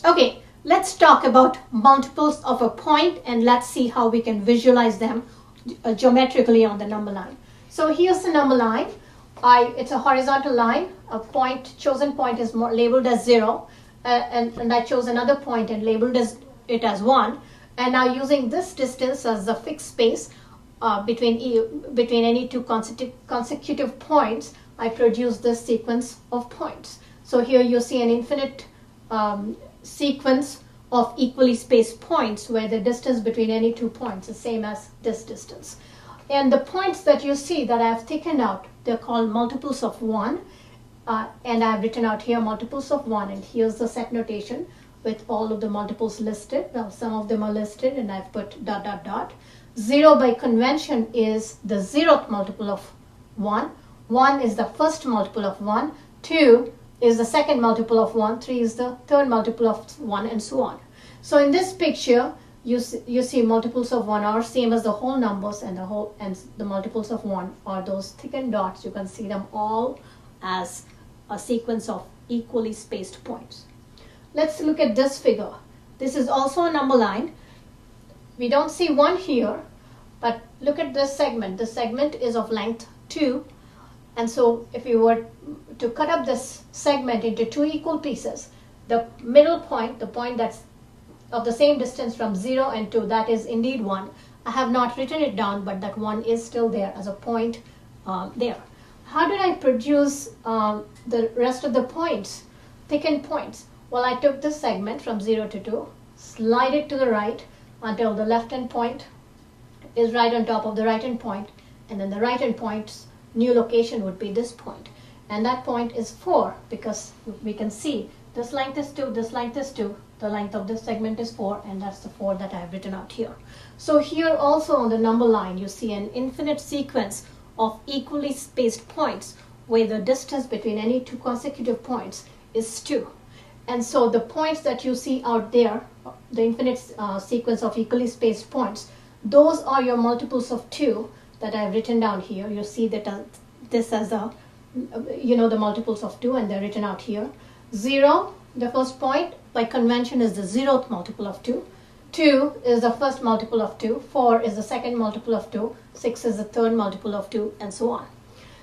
Okay, let's talk about multiples of a point and let's see how we can visualize them geometrically on the number line. So here's the number line. It's a horizontal line. A chosen point is labeled as 0, and I chose another point and labeled it as 1. And now using this distance as the fixed space between any two consecutive points, I produce this sequence of points. So here you see an infinite sequence of equally spaced points where the distance between any 2 points is same as this distance. And the points that you see that I have taken out, they're called multiples of 1. And I have written out here multiples of 1. And here's the set notation with all of the multiples listed. Well, some of them are listed and I've put ... 0 by convention is the 0th multiple of 1. 1 is the first multiple of 1. 2 is the second multiple of 1. 3 is the third multiple of 1, and so on. So in this picture, you see multiples of 1 are same as the whole numbers, and the multiples of 1 are those thickened dots. You can see them all as a sequence of equally spaced points. Let's look at this figure. This is also a number line. We don't see 1 here, but look at this segment. This segment is of length 2. And so if you were to cut up this segment into 2 equal pieces, the middle point, the point that's of the same distance from 0 and 2, that is indeed 1. I have not written it down, but that 1 is still there as a point there. How did I produce the rest of the points, thickened points? Well, I took this segment from 0 to 2, slide it to the right until the left-hand point is right on top of the right-hand point, and then the right-hand point's new location would be this point. And that point is 4 because we can see this length is 2, this length is 2, the length of this segment is 4, and that's the 4 that I have written out here. So here also on the number line, you see an infinite sequence of equally spaced points where the distance between any 2 consecutive points is 2. And so the points that you see out there, the infinite sequence of equally spaced points, those are your multiples of 2 that I've written down here. You see that this as the multiples of 2, and they're written out here. 0, the first point, by convention is the 0th multiple of 2. 2 is the first multiple of 2. 4 is the second multiple of 2. 6 is the third multiple of 2, and so on.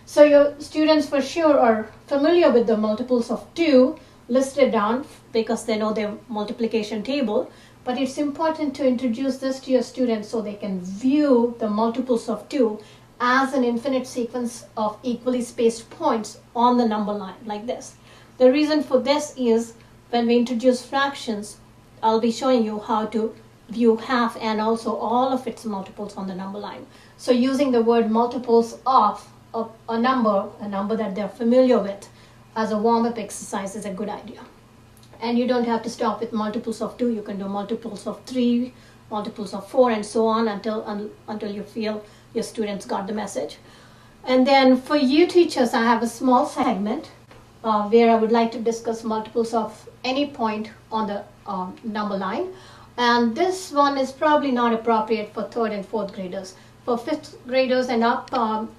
So your students for sure are familiar with the multiples of 2 listed down because they know their multiplication table. But it's important to introduce this to your students so they can view the multiples of 2 as an infinite sequence of equally spaced points on the number line like this. The reason for this is when we introduce fractions, I'll be showing you how to view half and also all of its multiples on the number line. So using the word multiples of a number that they're familiar with as a warm-up exercise is a good idea. And you don't have to stop with multiples of 2. You can do multiples of 3, multiples of 4, and so on until you feel your students got the message. And then for you teachers, I have a small segment where I would like to discuss multiples of any point on the number line. And this one is probably not appropriate for 3rd and 4th graders. For 5th graders and up,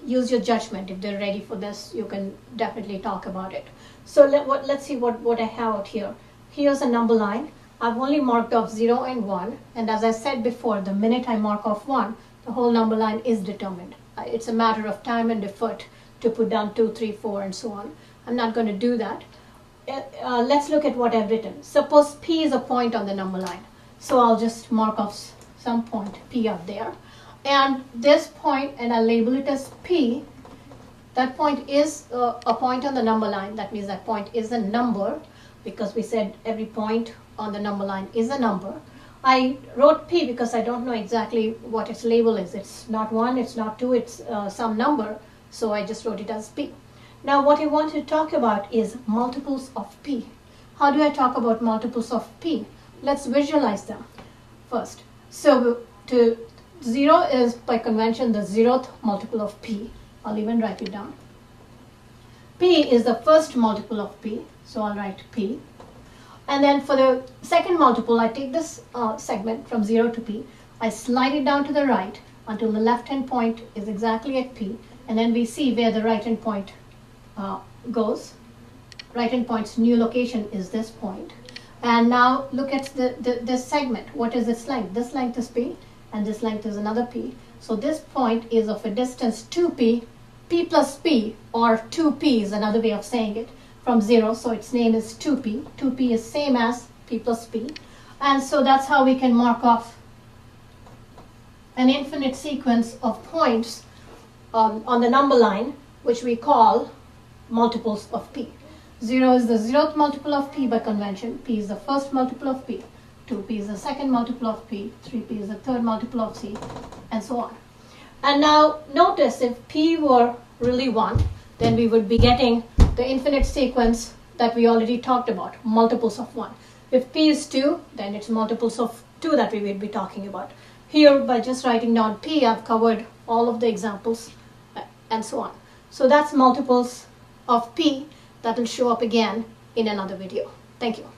use your judgment. If they're ready for this, you can definitely talk about it. So let's see what I have out here. Here's a number line. I've only marked off 0 and 1. And as I said before, the minute I mark off 1, the whole number line is determined. It's a matter of time and effort to put down 2, 3, 4, and so on. I'm not going to do that. Let's look at what I've written. Suppose P is a point on the number line. So I'll just mark off some point P up there. And this point, and I'll label it as P, that point is a point on the number line. That means that point is a number, because we said every point on the number line is a number. I wrote P because I don't know exactly what its label is. It's not 1, it's not 2, it's some number. So I just wrote it as P. Now what I want to talk about is multiples of P. How do I talk about multiples of P? Let's visualize them first. So 0 is by convention the 0th multiple of P. I'll even write it down. P is the first multiple of P, so I'll write P. And then for the second multiple, I take this segment from 0 to P. I slide it down to the right until the left-hand point is exactly at P. And then we see where the right-hand point goes. Right-hand point's new location is this point. And now look at this segment. What is its length? This length is p, and this length is another p. So this point is of a distance 2p, p plus p, or 2p is another way of saying it, from 0. So its name is 2p. 2p is same as p plus p. And so that's how we can mark off an infinite sequence of points on the number line, which we call multiples of p. 0 is the 0th multiple of p by convention. P is the first multiple of p. 2p is the second multiple of p. 3p is the third multiple of c, and so on. And now notice, if p were really 1, then we would be getting the infinite sequence that we already talked about, multiples of 1. If p is 2, then it's multiples of 2 that we will be talking about. Here, by just writing down p, I've covered all of the examples and so on. So that's multiples of p. That will show up again in another video. Thank you.